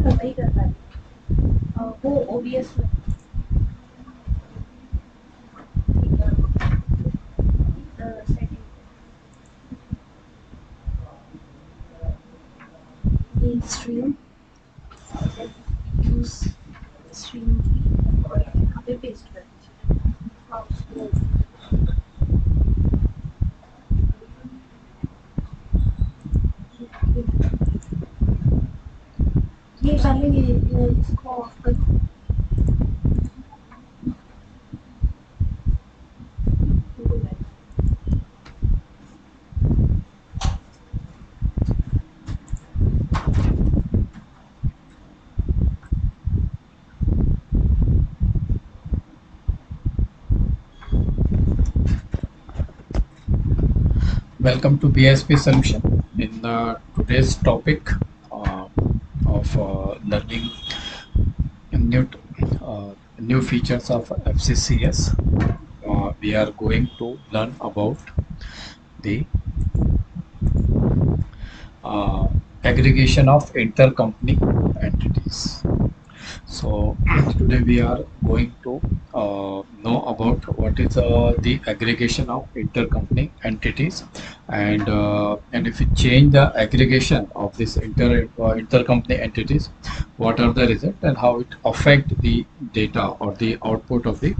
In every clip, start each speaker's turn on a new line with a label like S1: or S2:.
S1: नहीं कर पा रही वो ओबीएस में सेटिंग ये स्ट्रीम यूज स्ट्रीम यहाँ पे पेस्ट कर दीजिए हाँ उसको ये पहले इसको ऑफ कर दो
S2: Welcome to BISP Solution. In today's topic of learning new new features of FCCs, we are going to learn about the aggregation of intercompany entities. So today we are going to know about what is the aggregation of intercompany entities, and if we change the aggregation of this intercompany entities, what are the results and how it affect the data or the output of the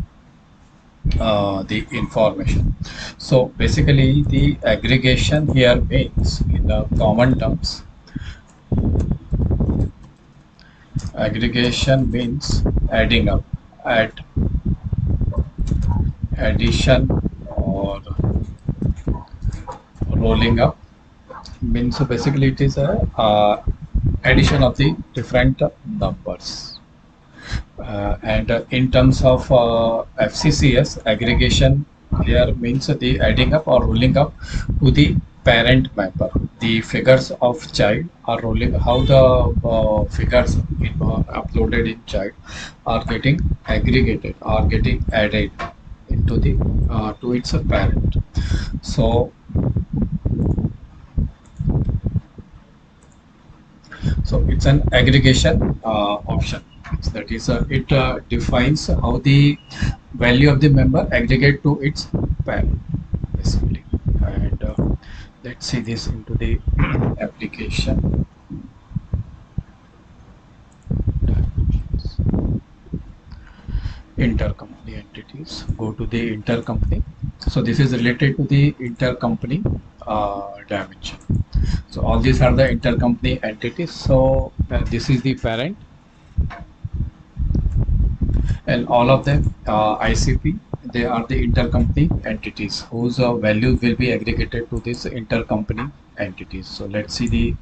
S2: information. So basically the aggregation here means, in the common terms, aggregation means adding up, addition or rolling up means, so basically it is a addition of the different numbers. And in terms of FCCs, aggregation here means the adding up or rolling up to the parent member. The figures of child are rolling, how the figures uploaded in child are getting aggregated, are getting added into the to its parent. So it's an aggregation option. That is, it defines how the value of the member aggregate to its parent, basically. And let's see this into the application. Intercompany entities. Go to the intercompany. So this is related to the intercompany dimension. So all these are the intercompany entities. So this is the parent, and all of them ICP, they are the intercompany entities whose values will be aggregated to this intercompany entities. So let's see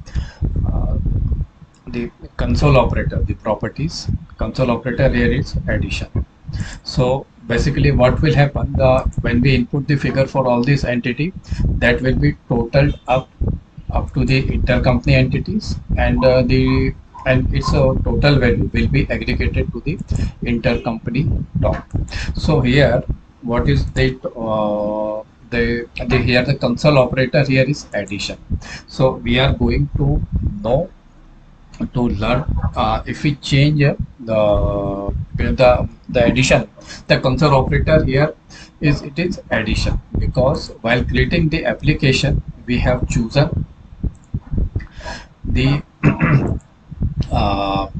S2: the console operator, the properties. Console operator here is addition. So basically what will happen, when we input the figure for all these entity, that will be totaled up to the intercompany entities, and its total value will be aggregated to the intercompany top. So here what is that, here the console operator here is addition. So we are going to know, to learn, if we change the addition, the console operator here is, it is addition, because while creating the application we have chosen the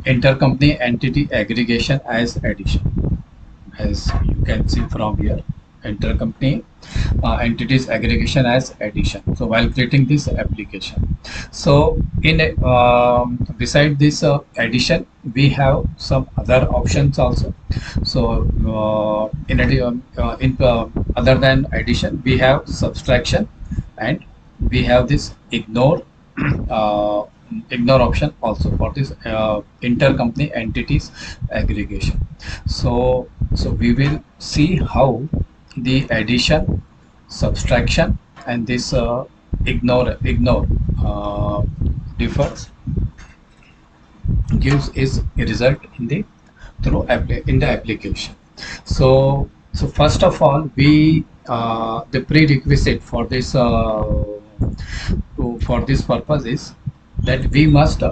S2: intercompany entity aggregation as addition. As you can see from here, intercompany entities aggregation as addition, so while creating this application. So in beside this addition, we have some other options also. So in addition, other than addition, we have subtraction, and we have this ignore option also for this intercompany entities aggregation. So we will see how the addition, subtraction, and this ignore differs, gives is a result in the in the application. So first of all, we the prerequisite for this for this purpose is that we must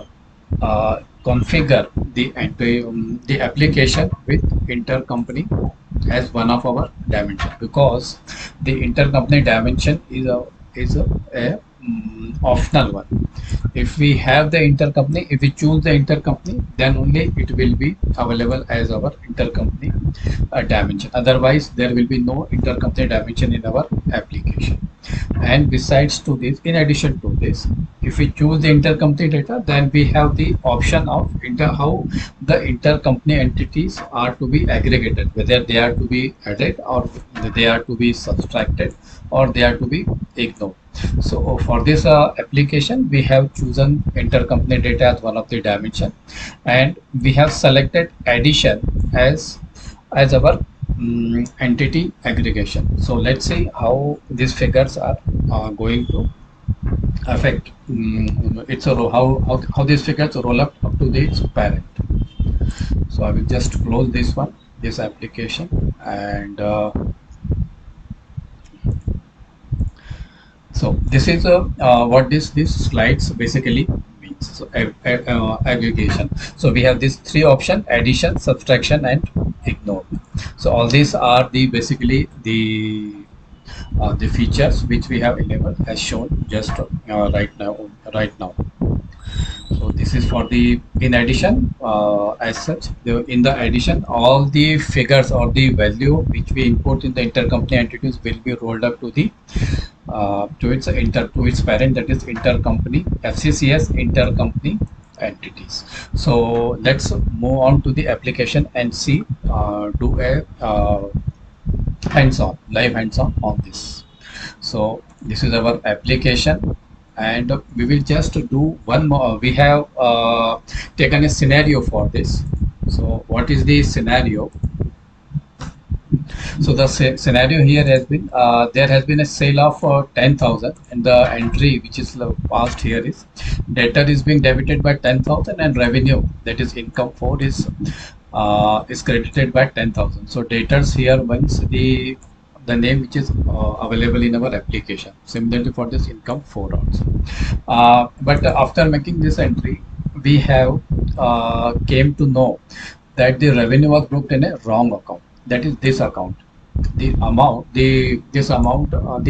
S2: configure the application with intercompany as one of our dimension, because the intercompany dimension is a optional one. If we have the intercompany, if we choose the intercompany, then only it will be available as our intercompany dimension. Otherwise, there will be no intercompany dimension in our application. And besides to this, in addition to this, if we choose the intercompany data, then we have the option of how the intercompany entities are to be aggregated, whether they are to be added or they are to be subtracted or they are to be ignored. So for this application, we have chosen intercompany data as one of the dimension, and we have selected addition as our entity aggregation. So let's see how these figures are going to affect it's a how these figures roll up to the parent. So I will just close this application, and so this is what this slides basically means. So aggregation. So we have these three options: addition, subtraction, and ignore. So all these are the basically the features which we have enabled as shown just right now. So this is for the in addition. As such, in the addition, all the figures or the value which we import in the intercompany entities will be rolled up to the to its parent, that is intercompany FCCs intercompany entities. So let's move on to the application and see do a live hands-on on this. So this is our application, and we will just do one more. We have taken a scenario for this. So what is the scenario? So the scenario here has been there has been a sale of 10,000, and the entry which is passed here is debtor is being debited by 10,000 and revenue, that is income 4, is credited by 10,000. So debtors here means the name which is available in our application. Similarly for this income 4 also. But after making this entry, we have came to know that the revenue was booked in a wrong account. That is this account. The amount, the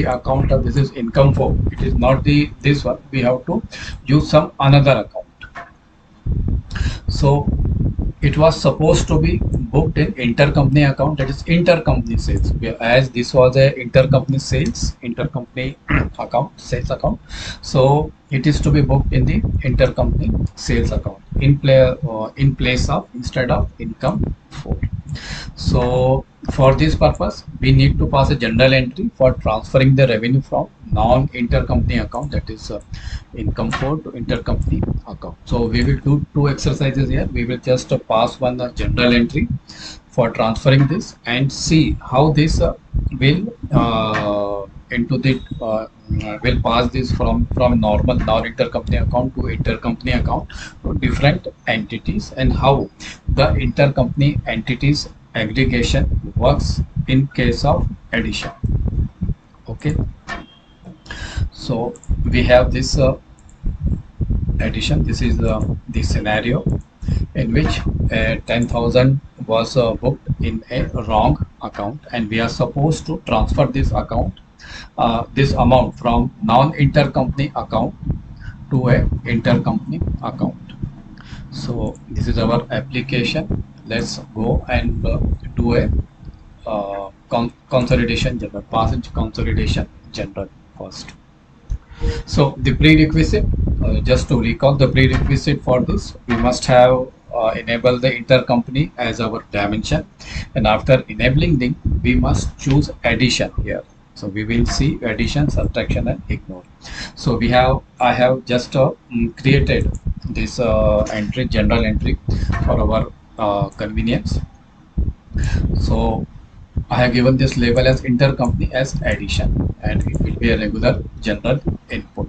S2: account of this is income 4. It is not this one. We have to use some another account. So it was supposed to be booked in intercompany account, that is intercompany sales. As this was a intercompany account, sales account, so it is to be booked in the intercompany sales account in place of instead of income 4. So for this purpose, we need to pass a general entry for transferring the revenue from non-intercompany account, that is income 4, to intercompany account. So we will do two exercises here. We will just pass one general entry for transferring this and see how this will will pass this from normal non-intercompany account to intercompany account to different entities, and how the intercompany entities aggregation works in case of addition. Okay, so we have this addition. This is the scenario in which 10,000 was booked in a wrong account, and we are supposed to transfer this amount from non-intercompany account to a intercompany account. So this is our application. Let's go and do a consolidation general, passage consolidation general first. So the prerequisite, just to recall the prerequisite for this, we must have enable the intercompany as our dimension, and after enabling them, we must choose addition here. So we will see addition, subtraction, and ignore. So I have just created this general entry for our convenience. So I have given this label as intercompany as addition, and it will be a regular general input.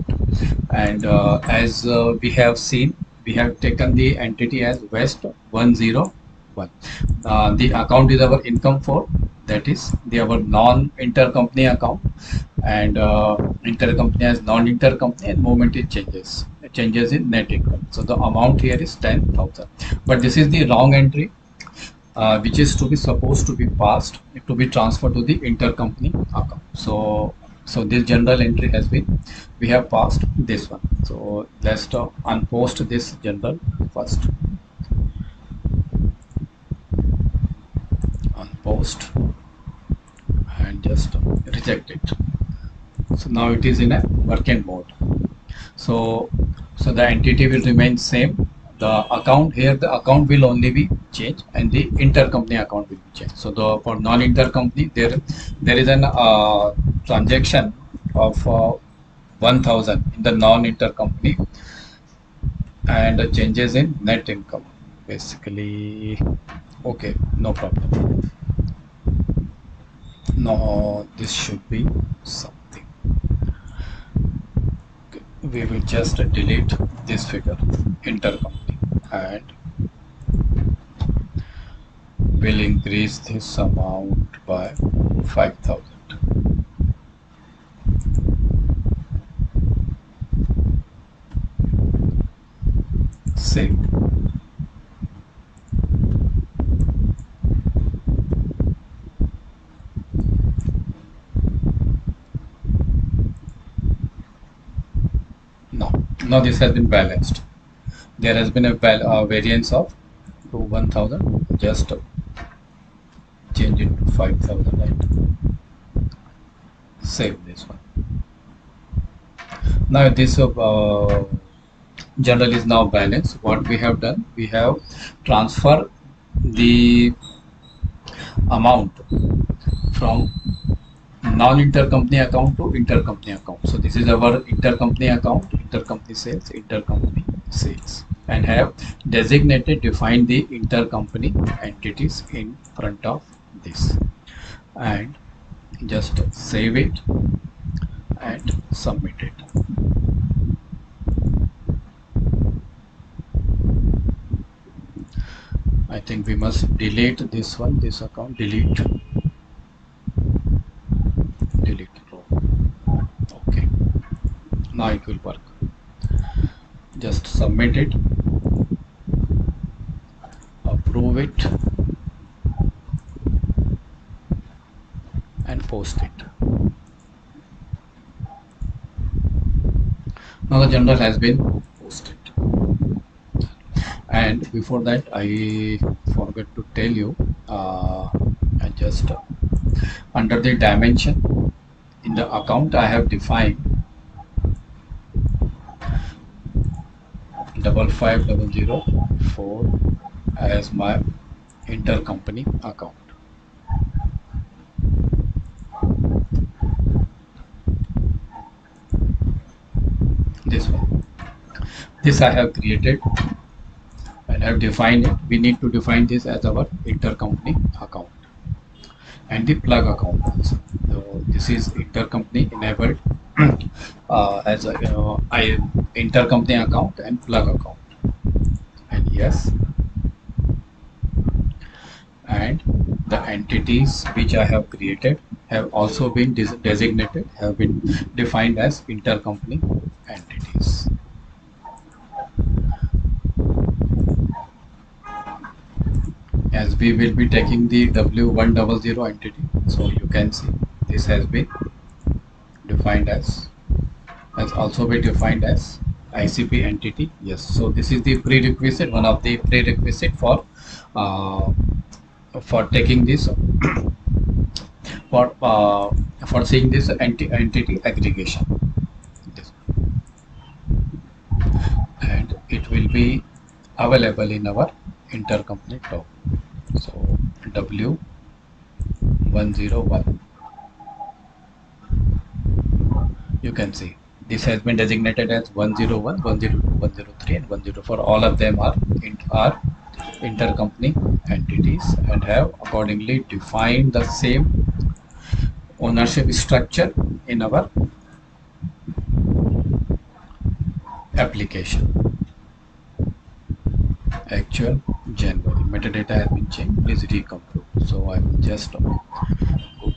S2: And as we have seen, we have taken the entity as West 101. The account is our income 4, that is our non-intercompany account, and intercompany as non-intercompany, and moment it changes. changes in net income. So the amount here is 10,000, but this is the wrong entry, which is to be supposed to be passed to be transferred to the intercompany account. So this general entry has been, we have passed this one. So let's unpost this general first. Unpost and just reject it. So now it is in a working mode. So the entity will remain same. The account here, the account will only be changed, and the intercompany account will be changed. So for non-intercompany, there is an transaction of 1,000 in the non-intercompany, and changes in net income. Basically, okay, no problem. No, this should be something. Okay, we will just delete this figure, intercompany, and will increase this amount by 5,000. Save. Now this has been balanced. There has been a variance of to 1,000. Just change it to 5,000. Right? Save this one. Now this general is now balanced. What we have done, we have transferred the amount from non-intercompany account to intercompany account. So this is our intercompany account, intercompany sales, and have defined the intercompany entities in front of this, and just save it and submit it. I think we must delete this one, this account, delete row. Okay, now it will work. Just submit it, approve it, and post it. Now the general has been posted. And before that, I forgot to tell you, I just under the dimension in the account, I have defined 55004 as my intercompany account. This one, this I have created and have defined it. We need to define this as our intercompany account and the plug account also. So this is intercompany enabled as a intercompany account and plug account, and yes, and the entities which I have created have also been designated, have been defined as intercompany entities. As we will be taking the W100 entity, so you can see this has been defined as, has also been defined as ICP entity. Yes, so this is the prerequisite, one of the prerequisite for taking this for seeing this entity aggregation. This. And it will be available in our intercompany top. So W101, you can see this has been designated as 101, 102, 103, and 104. All of them are intercompany entities and have accordingly defined the same ownership structure in our application. Actual January metadata has been changed. Please recompute. So I will just go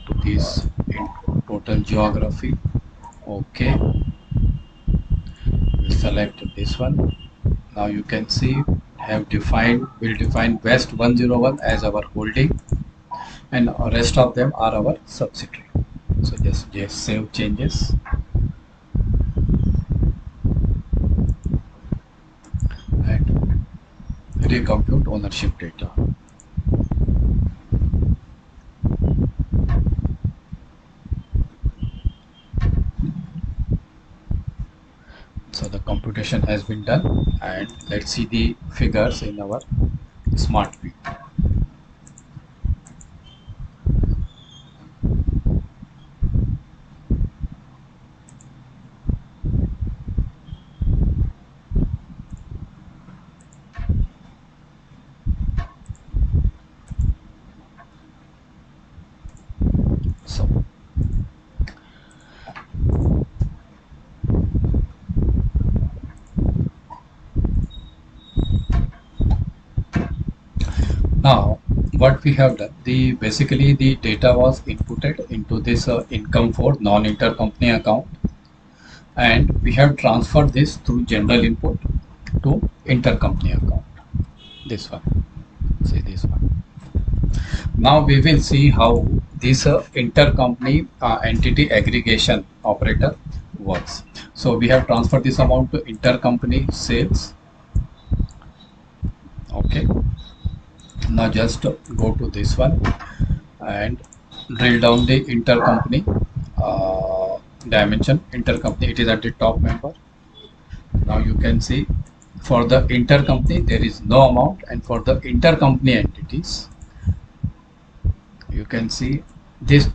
S2: to this in total geography. Okay, select this one. Now you can see we'll define West 101 as our holding, and rest of them are our subsidiary. So just save changes and recompute ownership data. So the computation has been done, and let's see the figures in our smart view. So now what we have done, basically the data was inputted into this income for non-intercompany account, and we have transferred this through general input to intercompany account. This one, see this one. Now we will see how this intercompany entity aggregation operator works. So we have transferred this amount to intercompany sales. Okay. Now just go to this one and drill down the intercompany dimension. Intercompany, it is at the top member. Now you can see for the intercompany there is no amount, and for the intercompany entities you can see this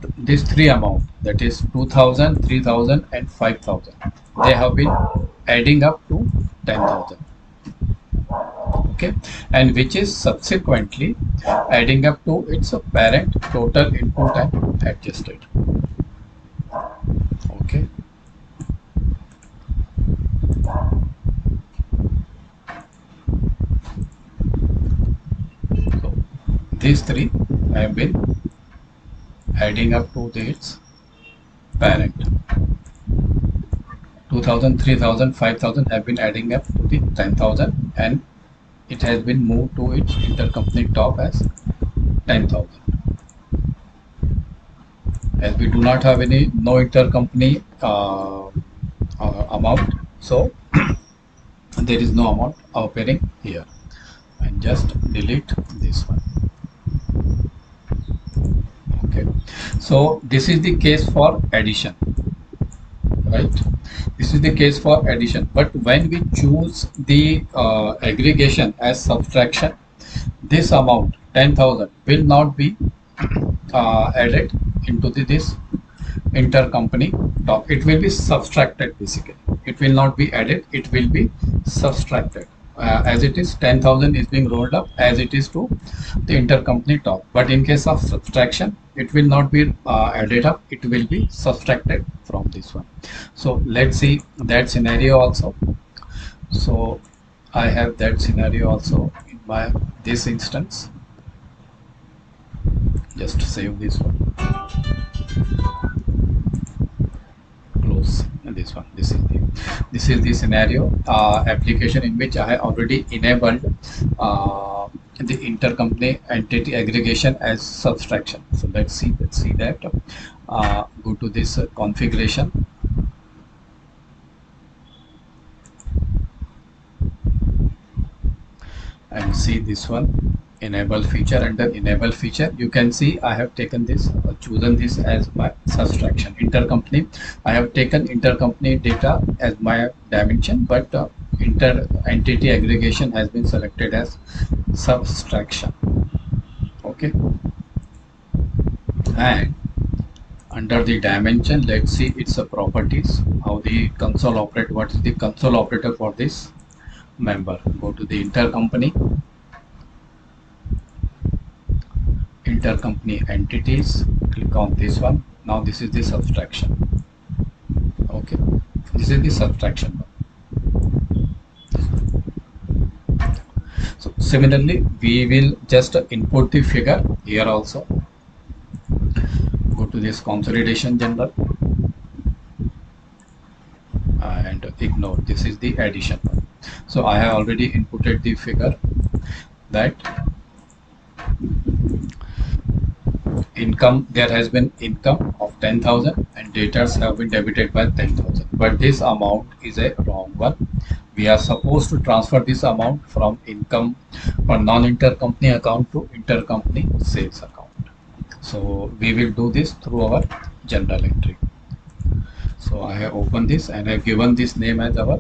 S2: three amount, that is 2000, 3000 and 5000. They have been adding up to 10,000. Okay, and which is subsequently adding up to its parent total input and adjusted. Okay, so these three have been adding up to its parent. 2000, 3000, 5000 have been adding up to the 10,000, and it has been moved to its intercompany top as 10,000. As we do not have any no intercompany amount, so there is no amount appearing here, and just delete this one. Okay, so this is the case for addition, right? This is the case for addition, but when we choose the aggregation as subtraction, this amount 10,000 will not be added into this intercompany top. It will be subtracted. Basically it will not be added, it will be subtracted. As it is, 10,000 is being rolled up as it is to the intercompany top, but in case of subtraction it will not be added up, it will be subtracted from this one. So let's see that scenario also. So I have that scenario also in this instance. Just save this one, close this one. This is the scenario application in which I have already enabled the intercompany entity aggregation as subtraction. So let's see that. Go to this configuration, and see this one, enable feature. Under enable feature you can see I have taken this, chosen this as my subtraction. Intercompany, I have taken intercompany data as my dimension, but inter entity aggregation has been selected as subtraction. Okay, and under the dimension, let's see its properties, how the console operate. What is the console operator for this member? Go to the intercompany entities, click on this one. Now this is the subtraction. Okay, this is the subtraction. So similarly we will just input the figure here also. Go to this consolidation general and ignore. This is the addition one. So I have already inputted the figure that income, there has been income of 10,000 and debtors have been debited by 10,000, but this amount is a wrong one. We are supposed to transfer this amount from income or non-intercompany account to intercompany sales account. So we will do this through our general entry. So I have opened this and I have given this name as our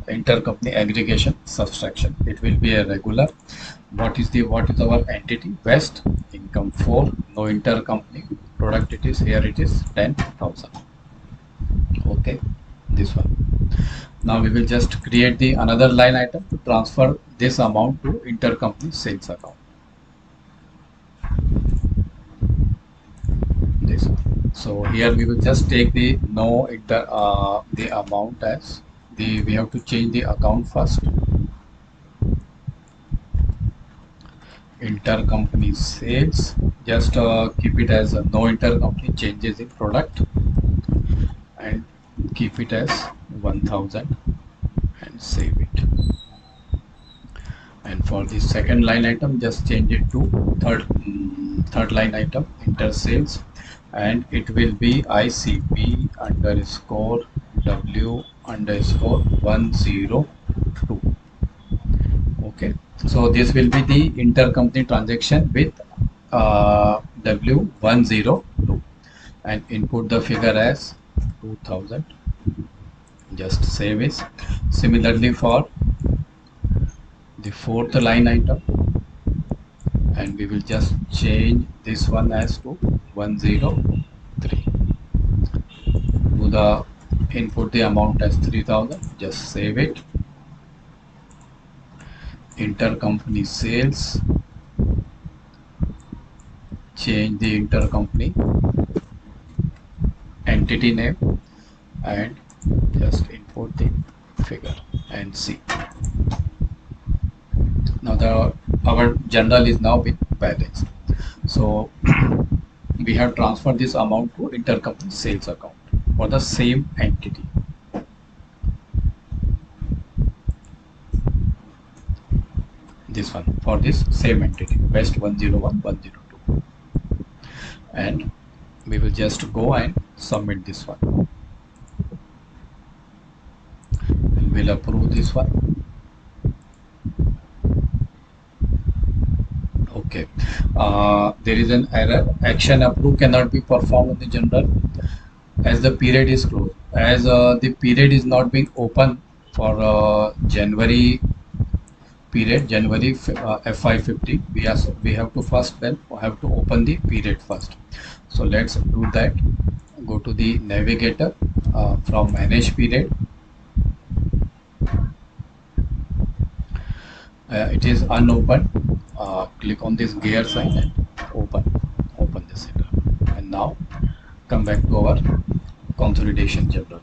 S2: intercompany aggregation subtraction. It will be a regular. What is our entity? West, income 4, no intercompany. Product, it is here, it is 10,000. Okay, this one. Now we will just create the another line item to transfer this amount to intercompany sales account. This one. So here we will just take the the amount as we have to change the account first. Intercompany sales, just keep it as no intercompany changes in product and keep it as 1000 and save it. And for the second line item, just change it to third line item, inter sales, and it will be ICP underscore W underscore 102. Okay, so this will be the intercompany transaction with W102 and input the figure as 2000. Just save it. Similarly for the fourth line item, and we will just change this one as to 103. Do the input the amount as 3000. Just save it. Intercompany sales, change the intercompany entity name and just input the figure and see. Now our journal is now been balanced. So we have transferred this amount to intercompany sales account for the same entity. This one for this same entity, West 101 102, and we will just go and submit this one and we'll approve this one. Okay, there is an error. Action approve cannot be performed in the general as the period is closed. As the period is not being open for January period, January FY15, we have to first then have to open the period first. So let's do that. Go to the navigator from manage period. It is unopened. Click on this gear sign and open this header. And now come back to our consolidation journal.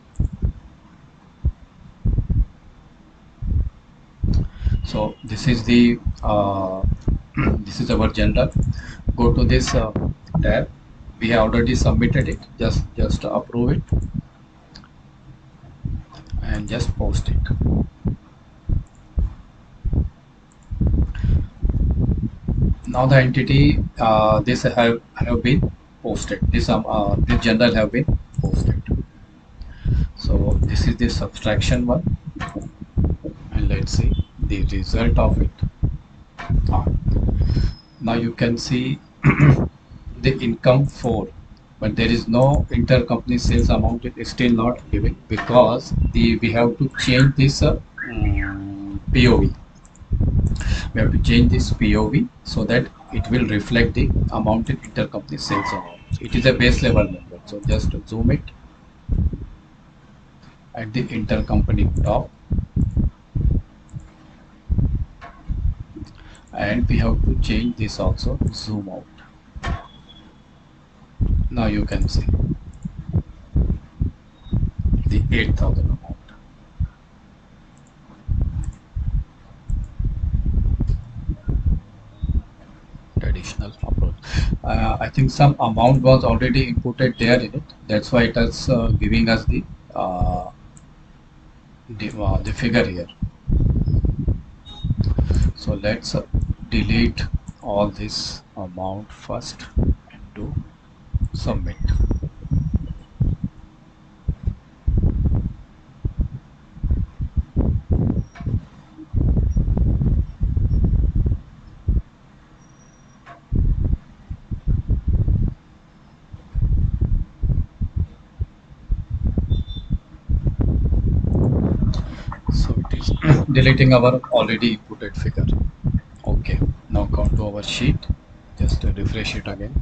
S2: So this is the this is our journal. Go to this tab. We have already submitted it. Just approve it and just post it. Now the entity this have been posted. This journal have been posted. So this is the subtraction one, and let's see the result of it. Now you can see the income 4, but there is no intercompany sales amount. It is still not giving because we have to change this POV. We have to change this POV so that it will reflect the amount in intercompany sales amount. It is a base level number, so just zoom it at the intercompany top, and we have to change this also, zoom out. Now you can see the 8,000 amount. Additional approach. I think some amount was already inputted there in it. That's why it is giving us the the figure here. So let's delete all this amount first and do submit. So it is deleting our already inputted figure. Okay, now come to our sheet. Just refresh it again.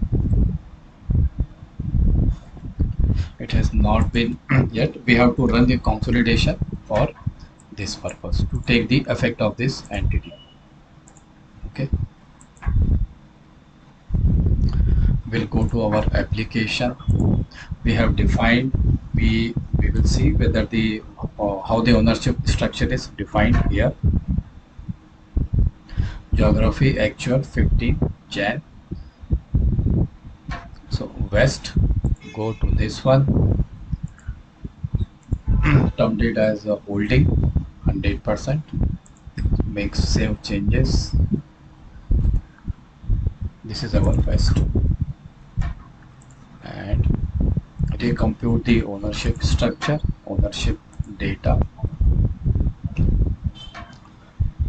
S2: It has not been yet. We have to run the consolidation for this purpose to take the effect of this entity. Okay, we'll go to our application. We have defined, we will see whether the how the ownership structure is defined here. Geography actual 15 Jan. So west, go to this one. Term date as a holding 100%. Make save changes. This is our west, and recompute the ownership structure, ownership data.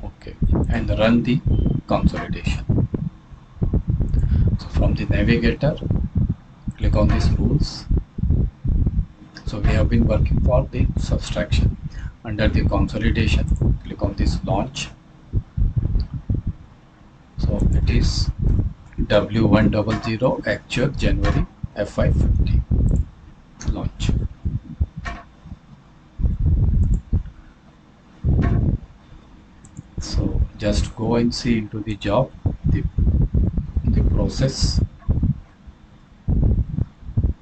S2: Okay, and run the consolidation. So from the navigator, click on these rules. So we have been working for the subtraction. Under the consolidation, click on this launch. So it is W100 actual January FY50 launch. So just go and see into the job, the process.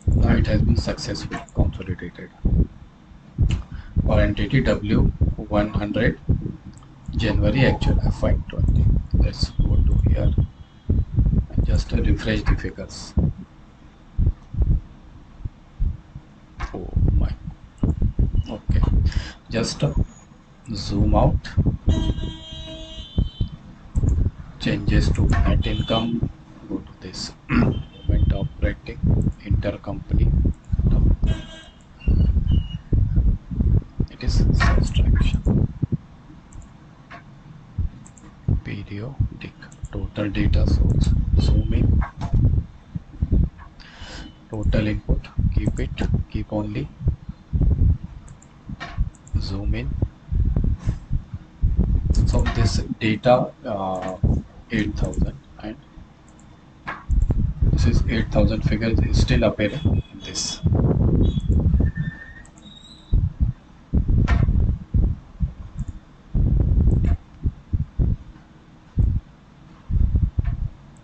S2: Now it has been successfully consolidated for entity W100 January actual FY20. Let's go to here and just refresh the figures. Oh my. Okay, just zoom out, changes to net income, go to this moment operating intercompany. It is subtraction. Periodic total data source, zoom in, total input, keep only, zoom in. So this data 8000, and this is 8000 figure is still appearing in this.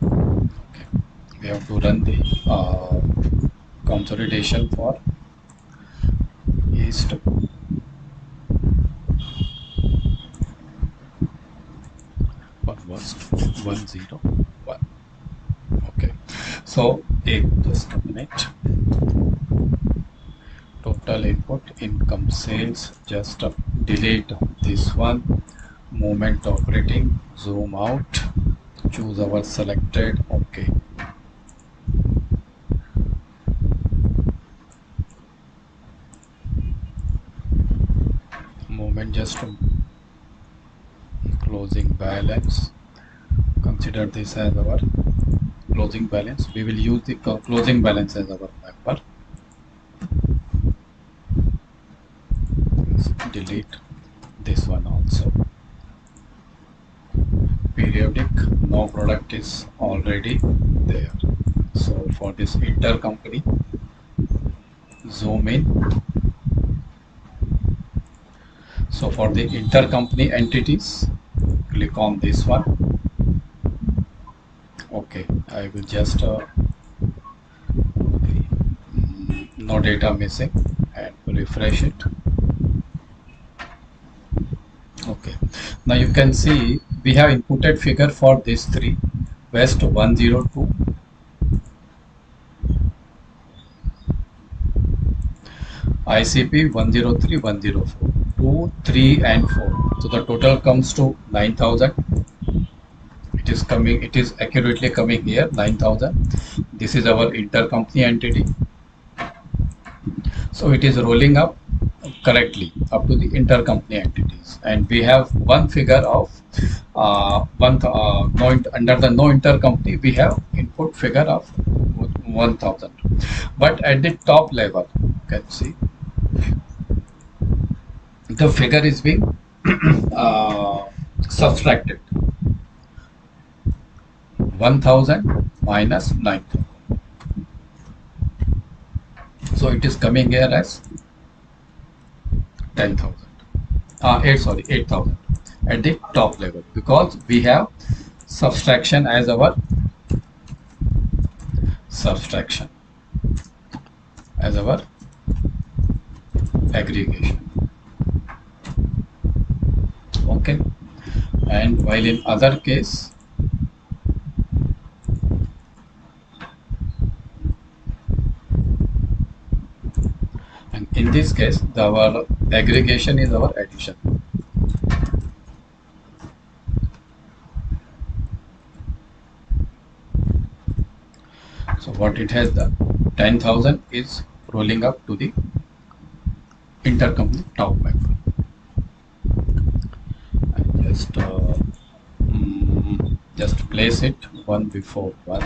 S2: Okay, we have to run the consolidation for east. For west 101. Okay, so just a minute. Total input, income sales, just delete this one. Moment operating, zoom out, choose our selected. Okay, moment just closing balance. Consider this as our closing balance. We will use the closing balance as our member. Delete this one also. Periodic, no product is already there. So for this intercompany, zoom in. So for the intercompany entities, click on this one. Okay, I will just no data missing and refresh it. Okay, now you can see we have inputted figure for these three: West 102, ICP 103, 104. 2, 3, and 4. So the total comes to 9,000. It is accurately coming here 9,000. This is our intercompany entity. So it is rolling up correctly up to the intercompany entities, and we have one figure of under the no intercompany we have input figure of 1,000. But at the top level, you can see the figure is being subtracted. 1,000 minus 9,000. So it is coming here as 10,000. 8,000 at the top level, because we have subtraction as our aggregation. Okay, and while in other case, and in this case our aggregation is our addition. So what it has done, 10,000 is rolling up to the intercompany top level. And just place it one before one.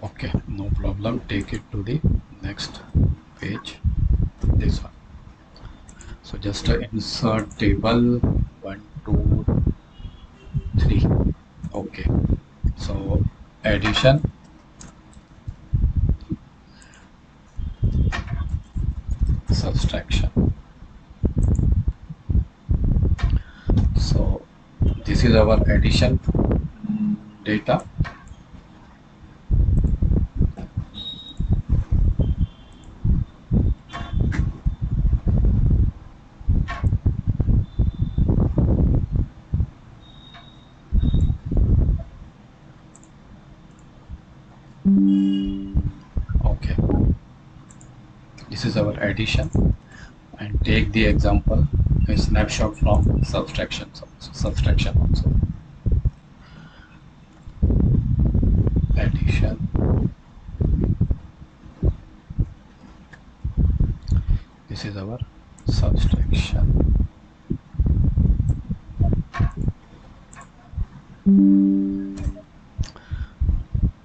S2: Okay, no problem. Take it to the next page, this one. So just insert table 1, 2, 3. Okay, so addition, subtraction. So this is our addition data. Okay, this is our addition, and take the example a snapshot from subtraction also. Addition, this is our subtraction.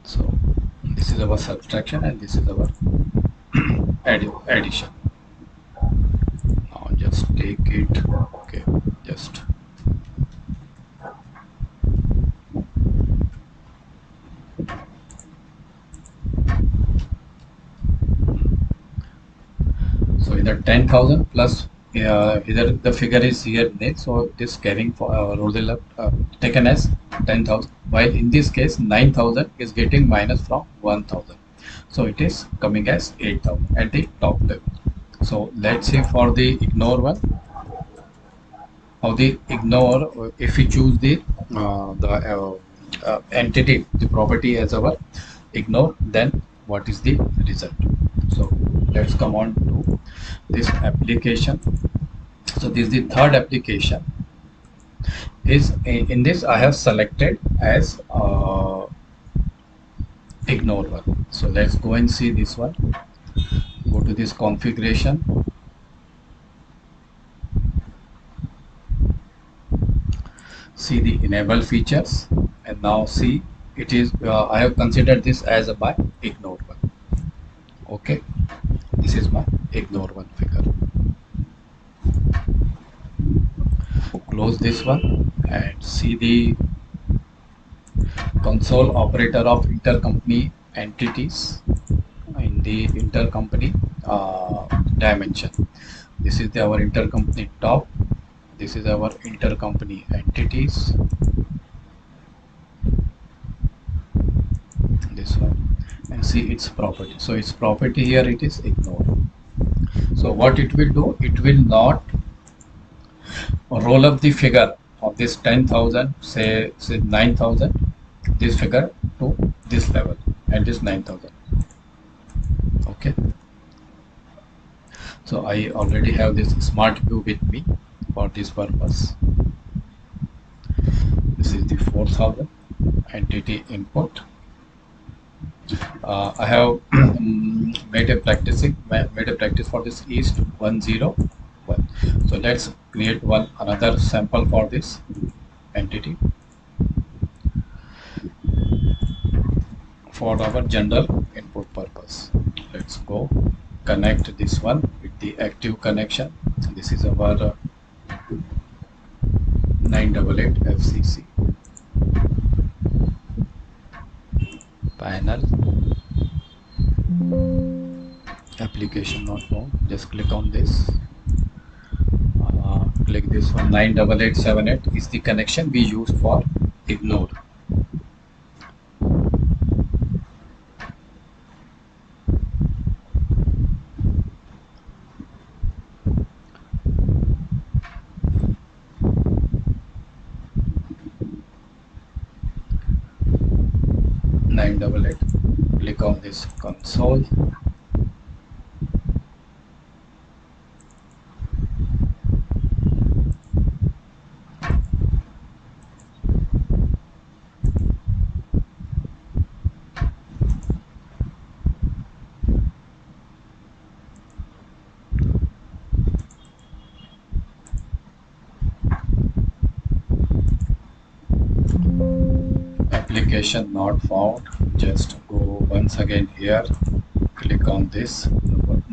S2: So this is our subtraction and this is our addition. Now just take it. Okay, just so in the 10,000 plus either the figure is here next, so it is carrying for taken as 10,000, while in this case 9,000 is getting minus from 1,000, so it is coming as 8,000 at the top level. So let's see for the ignore one, how the ignore, if we choose the entity, the property as our ignore, then what is the result. So let's come on to this application. So this is the third application. Is in this I have selected as ignore one. So let's go and see this one. Go to this configuration. See the enable features, and now see it is I have considered this as a by ignore one. Okay, this is my ignore one figure. Close this one and see the console operator of intercompany entities in the intercompany dimension. This is our intercompany top. This is our intercompany entities. This one, and see its property. So its property here it is ignore. So what it will do, it will not roll up the figure of this 10,000, say 9,000, this figure to this level and this 9,000. Okay. So I already have this smart view with me for this purpose. This is the 4,000 entity input. I have made a practice for this east 101. So let's create another sample for this entity for our general input purpose. Let's go connect this one with the active connection. This is our 988 FCC panel. Application not found. Just click on this. Click this one. 98878 is the connection we use for ignore. Click on this console. Application not found. Just go once again here, click on this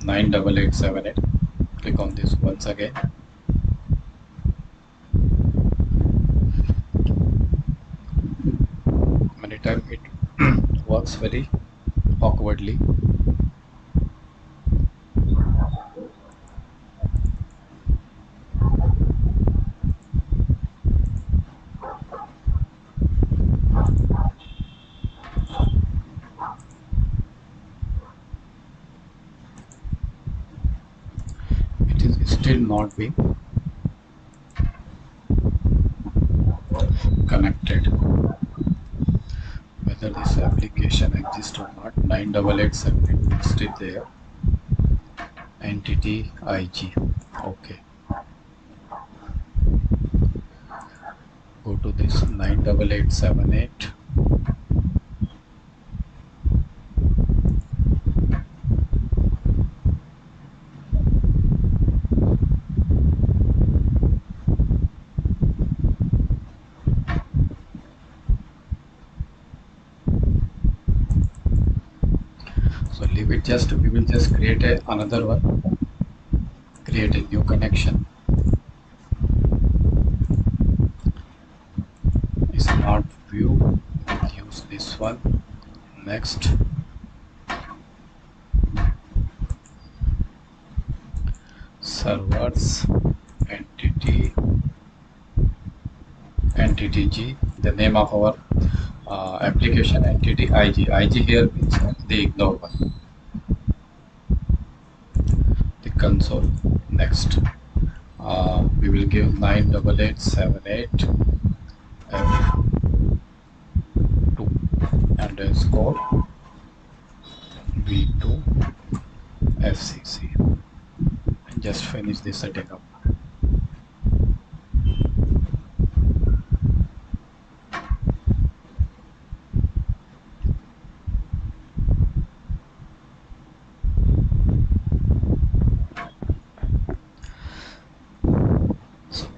S2: 98878, click on this once again. Many times it works very awkwardly. Still not being connected. Whether this application exists or not, 98878 is still there. Entity IG. Okay. Go to this 98878. We will just create another one, create a new connection. Smart view, use this one. Next, servers, entity G, the name of our application, entity IG. IG here means the ignore one. Console. Next, we will give 98878 F2 underscore V2 FCC and just finish the setting up.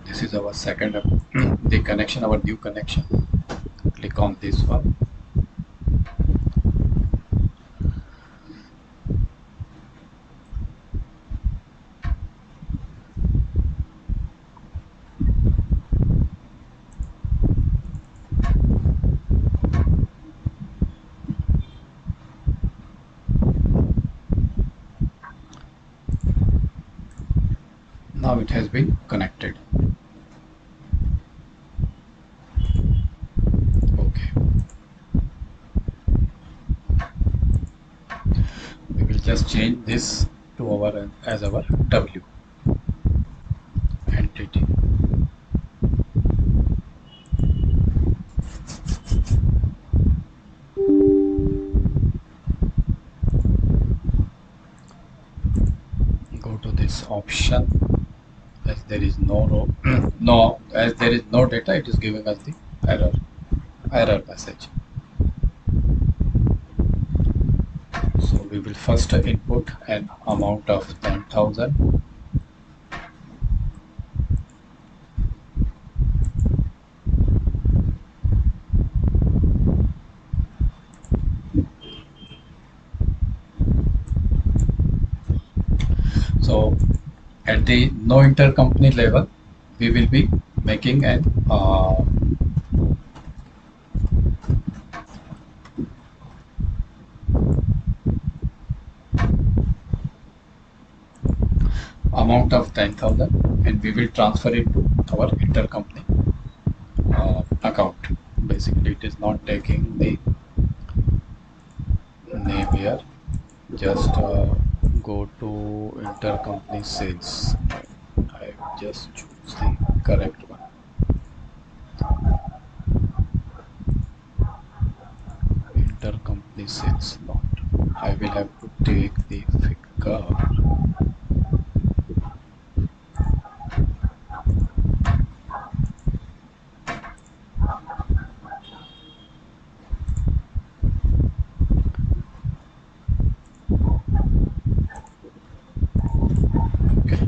S2: This is our second the connection, our new connection. Click on this one. Now it has been connected. Okay. We will just change this to our as our W entity. Go to this option. As there is no row, no, as there is no data, it is giving us the error message. So we will first input an amount of 10,000. So at the no intercompany level, we will be making an amount of 10,000, and we will transfer it to our intercompany account. Basically, it is not taking the name here. Just go to intercompany sales. I just choose the correct one. Intercompany sales not. I will have to take the figure. Okay.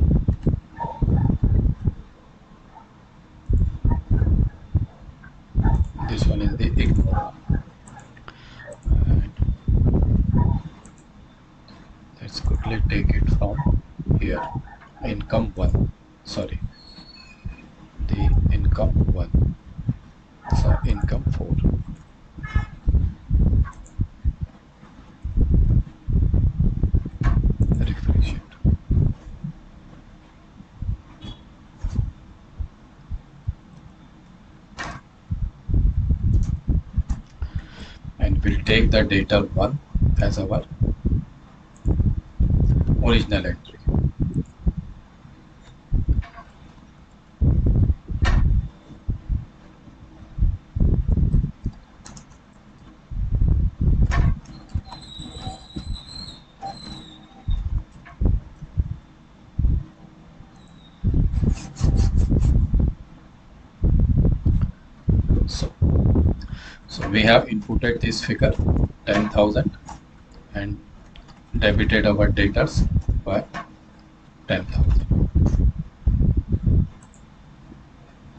S2: This one is the ignore one. And let's quickly take it from here. Income 1. Sorry. The income 1. So income 4. Refresh it. And we'll take the data 1 as our original entry. So we have inputted this figure 10,000 and debited our debtors by 10,000.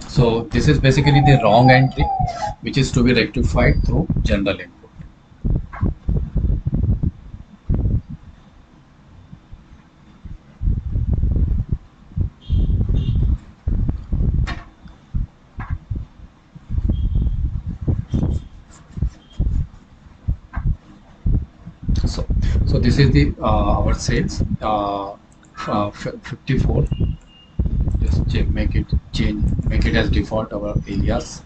S2: So this is basically the wrong entry, which is to be rectified through general input. So this is the our sales 54. Just make it as default our alias.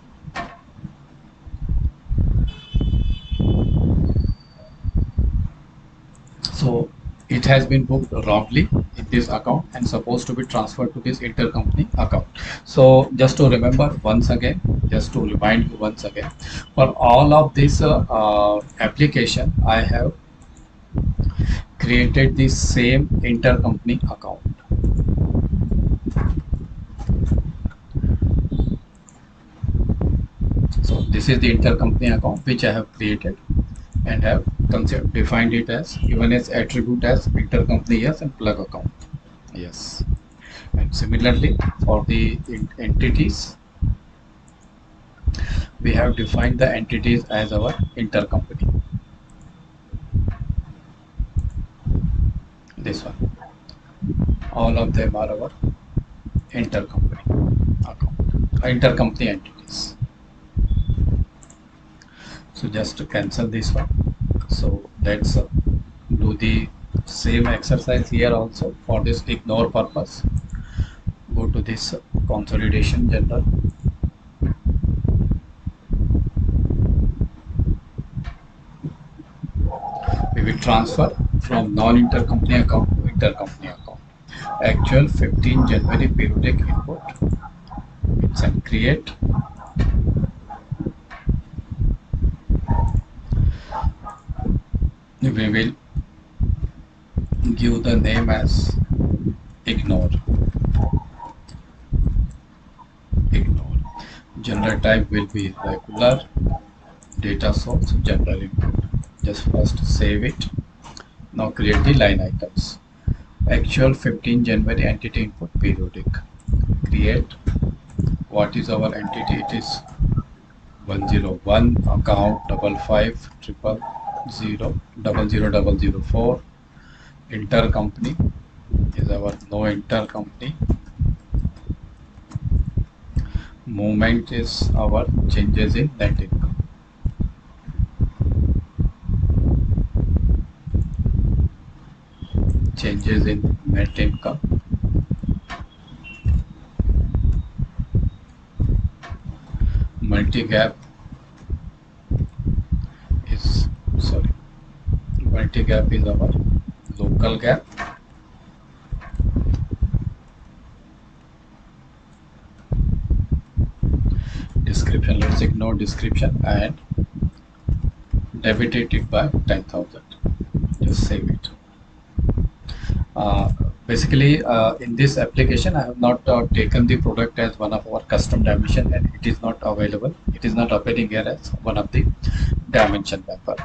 S2: So it has been booked wrongly in this account and supposed to be transferred to this intercompany account. So just to remember once again, just to remind you once again, for all of this application, I have created the same intercompany account. So this is the intercompany account which I have created and have defined it as given as attribute as intercompany yes and plug account yes. And similarly for the entities, we have defined the entities as our intercompany. This one, all of them are our intercompany account, intercompany entities. So just to cancel this one. So let's do the same exercise here also for this ignore purpose. Go to this consolidation general. We will transfer from non-intercompany account to intercompany account. Actual 15 January periodic input. It's a create. We will give the name as ignore. Ignore. General type will be regular. Data source general input. Just first save it. Now create the line items. Actual 15 January entity input periodic. Create. What is our entity? It is 101 account 5500000004. Intercompany is our no intercompany. Movement is our changes in net income. Changes in net income. Multi-gap is multi-gap is our local gap. Description, let's ignore description and debited it by 10,000. Just save it. Basically, in this application, I have not taken the product as one of our custom dimension, and it is not available. It is not appearing here as one of the dimension member,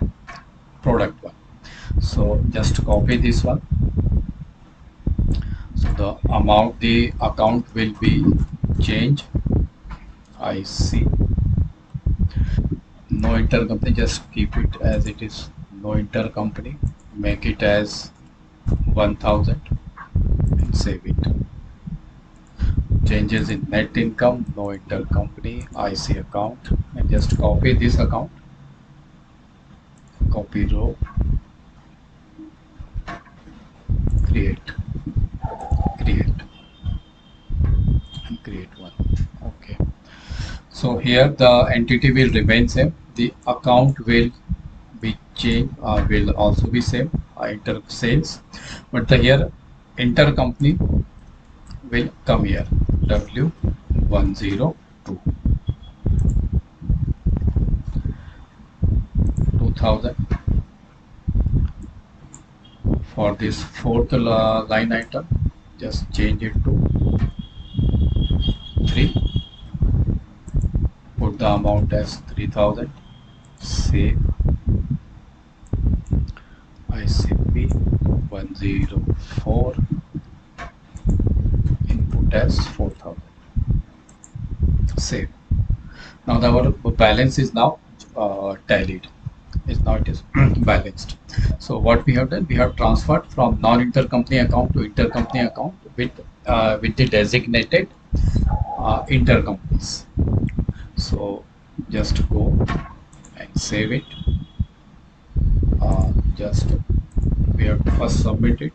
S2: product one. So just copy this one. So the amount, the account will be changed. I see. No intercompany, just keep it as it is. No intercompany. Make it as 1000 and save it. Changes in net income, no intercompany, IC account, and just copy this account. Copy row. Create. And create one. Okay. So here the entity will remain same. The account will be changed, will also be same. Inter sales, but the here intercompany will come here. W102 2000 for this fourth line item. Just change it to 3. Put the amount as 3000. Save. ICP 104. Input as 4000. Save. Now our balance is now tallied. Now it is balanced. So what we have done, we have transferred from non-intercompany account to intercompany account with the designated intercompanies. So just go and save it. Just we have to first submit it,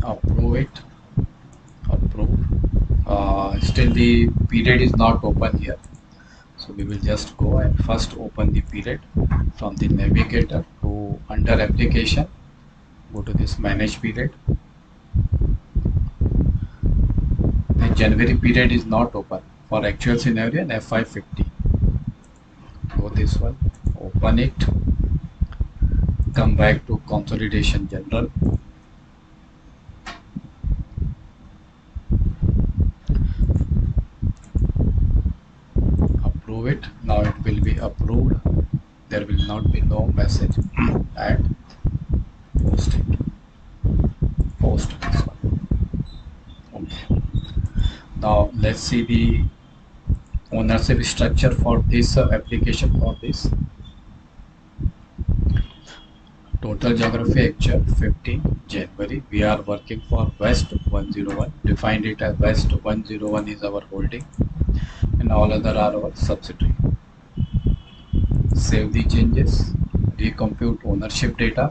S2: approve it, approve. Still the period is not open here, so we will just go and first open the period from the navigator to under application. Go to this manage period. The January period is not open for actual scenario and FI50. Go this one, open it, come back to consolidation general, approve it. Now it will be approved. There will not be no message and post it. Post this one. Okay. Now let's see the ownership structure for this application. For this total geography actual 15 January, we are working for West 101. Defined it as West 101 is our holding and all other are our subsidiary. Save the changes, recompute ownership data.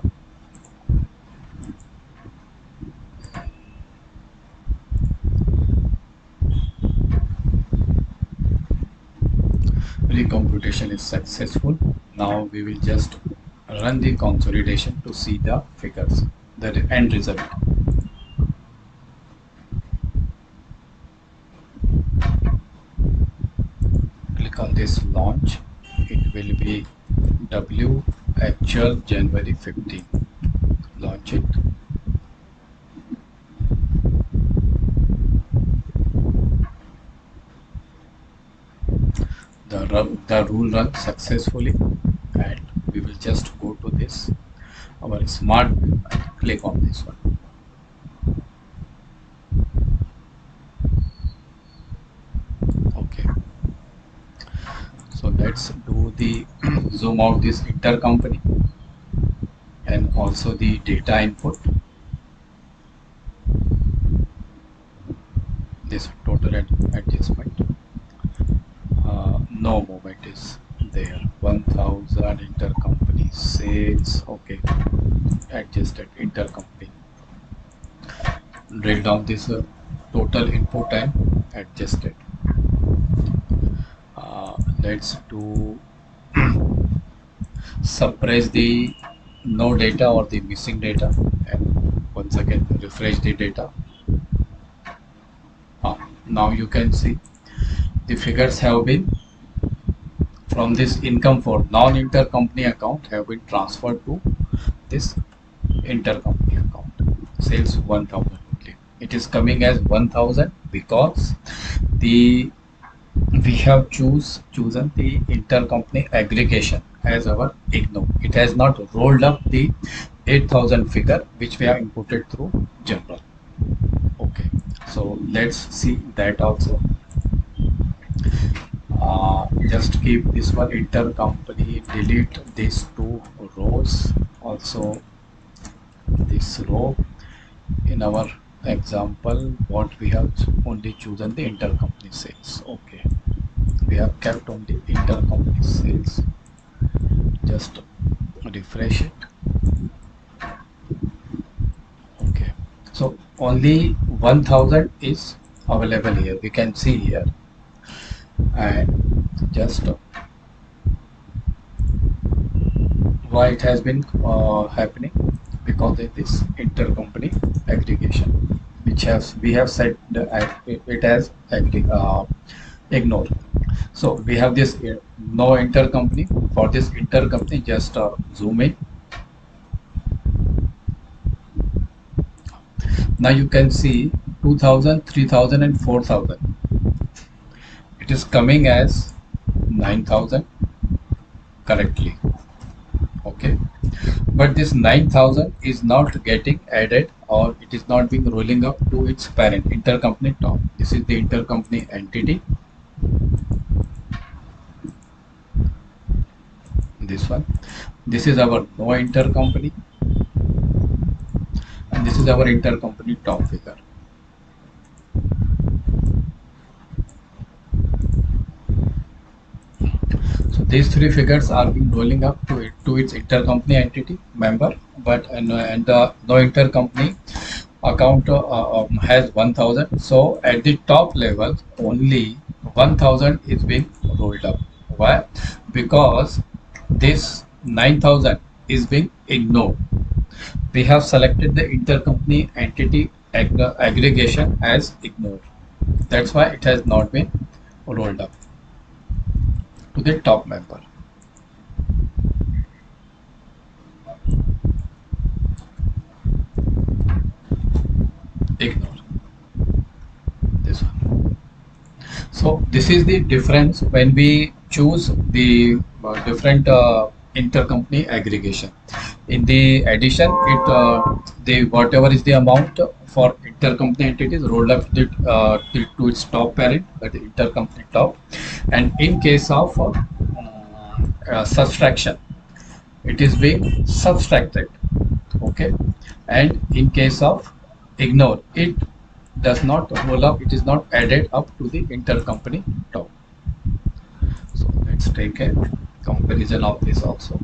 S2: Recomputation is successful. Now we will just run the consolidation to see the figures, the end result. Click on this launch. It will be W actual January 15. Launch it. The rule runs successfully, and we will just go to this our smart view and click on this one. Okay, so let's do the zoom out this intercompany and also the data input. This total adjustment, no movement is there. 1000 intercompany sales. Okay, adjusted intercompany. Drill down this total input and adjusted. Let's do suppress the no data or the missing data, and once again refresh the data. Now you can see the figures have been from this income for non-intercompany account have been transferred to this intercompany account. Sales 1000 only. It is coming as 1000 because the we have chosen the intercompany aggregation as our ignore. It has not rolled up the 8000 figure which we have inputted through general. Okay, so let's see that also. Just keep this one intercompany, delete these two rows, also this row. In our example, what we have only chosen the intercompany sales. Okay, we have kept only intercompany sales. Just refresh it. Okay, so only 1000 is available here, we can see here, and just why it has been happening, because of this intercompany aggregation which we have set it as ignore. So we have this no intercompany. For this intercompany, just zoom in. Now you can see 2000, 3000 and 4000. It is coming as 9000 correctly. Okay, but this 9000 is not getting added, or it is not being rolling up to its parent intercompany top. This is the intercompany entity, this one. This is our no intercompany, and this is our intercompany top figure. So these three figures are being rolling up to its intercompany entity member, but and the no intercompany account has 1000. So at the top level, only 1000 is being rolled up. Why? Because this 9000 is being ignored. We have selected the intercompany entity aggregation as ignored. That's why it has not been rolled up to the top member. Ignore this one. So this is the difference when we choose the different intercompany aggregation. In the addition, the whatever is the amount for intercompany entities rolled up to its top parent, that is intercompany top, and in case of subtraction, it is being subtracted. Okay, and in case of ignore, it does not roll up, it is not added up to the intercompany top. So let's take a comparison of this also.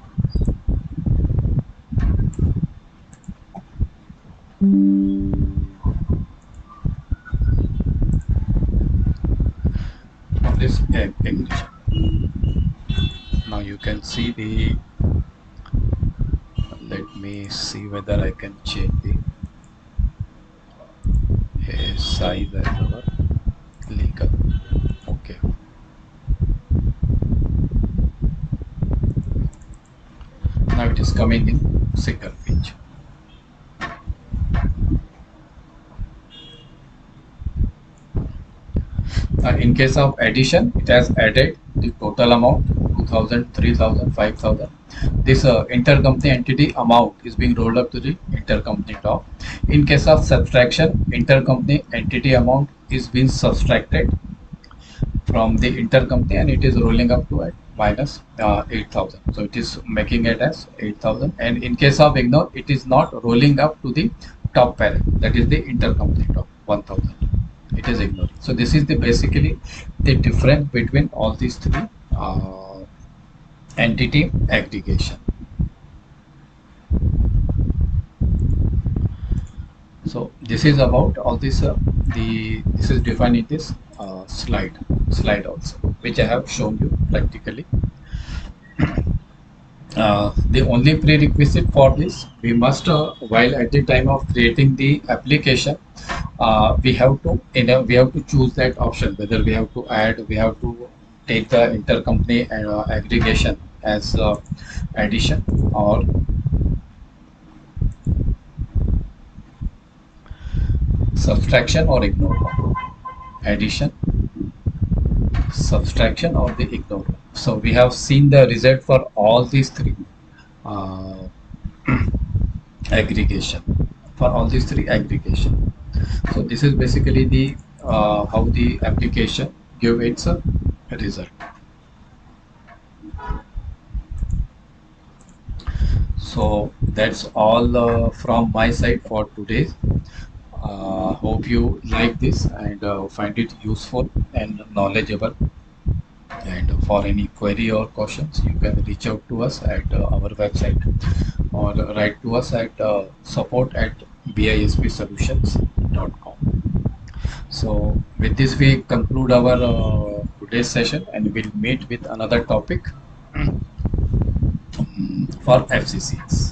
S2: Of this aggregation. Now you can see the let me see whether I can change the size as our legal. Okay. Now it is coming in single page. In case of addition, it has added the total amount 2000, 3000, 5000. This intercompany entity amount is being rolled up to the intercompany top. In case of subtraction, intercompany entity amount is being subtracted from the intercompany and it is rolling up to at minus 8000. So it is making it as 8000. And in case of ignore, it is not rolling up to the top parent, that is the intercompany top 1000. It is ignoring. So this is the basically the difference between all these three entity aggregation. So this is about all this. This is defined in this slide also, which I have shown you practically. The only prerequisite for this, we must while at the time of creating the application, we have to choose that option, whether we have to add, we have to take the intercompany aggregation as addition or subtraction or ignore. Addition, subtraction or the ignore. So we have seen the result for all these three aggregation, for all these three aggregation. So this is basically the how the application give its result. So that's all from my side for today. Hope you like this and find it useful and knowledgeable. And for any query or questions, you can reach out to us at our website or write to us at support@bispsolutions.com. So with this, we conclude our today's session, and we'll meet with another topic for FCCs.